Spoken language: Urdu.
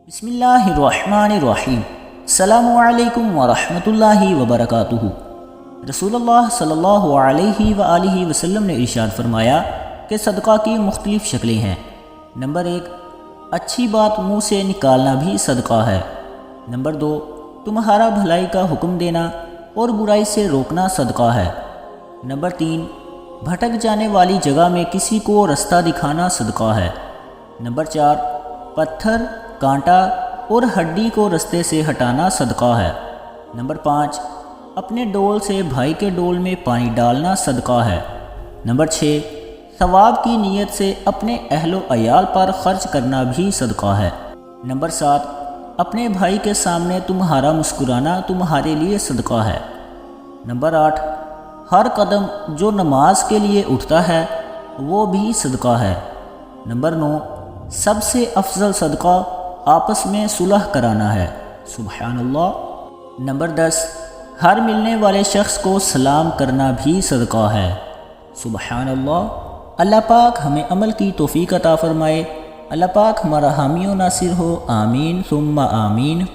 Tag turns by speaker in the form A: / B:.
A: بسم اللہ الرحمن الرحیم۔ السلام علیکم ورحمۃ اللہ وبرکاتہ۔ رسول اللہ صلی اللہ علیہ وآلہ وسلم نے ارشاد فرمایا کہ صدقہ کی مختلف شکلیں ہیں۔ نمبر 1، اچھی بات منہ سے نکالنا بھی صدقہ ہے۔ نمبر 2، تمہارا بھلائی کا حکم دینا اور برائی سے روکنا صدقہ ہے۔ نمبر 3، بھٹک جانے والی جگہ میں کسی کو رستہ دکھانا صدقہ ہے۔ نمبر 4، پتھر، کانٹا اور ہڈی کو رستے سے ہٹانا صدقہ ہے۔ نمبر 5، اپنے ڈول سے بھائی کے ڈول میں پانی ڈالنا صدقہ ہے۔ نمبر 6، ثواب کی نیت سے اپنے اہل و عیال پر خرچ کرنا بھی صدقہ ہے۔ نمبر 7، اپنے بھائی کے سامنے تمہارا مسکرانا تمہارے لیے صدقہ ہے۔ نمبر 8، ہر قدم جو نماز کے لیے اٹھتا ہے وہ بھی صدقہ ہے۔ نمبر 9، سب سے افضل صدقہ آپس میں صلح کرانا ہے۔ سبحان اللہ۔ نمبر 10، ہر ملنے والے شخص کو سلام کرنا بھی صدقہ ہے۔ سبحان اللہ۔ اللہ پاک ہمیں عمل کی توفیق عطا فرمائے۔ اللہ پاک ہمارا حامی و ناصر ہو، آمین ثم آمین۔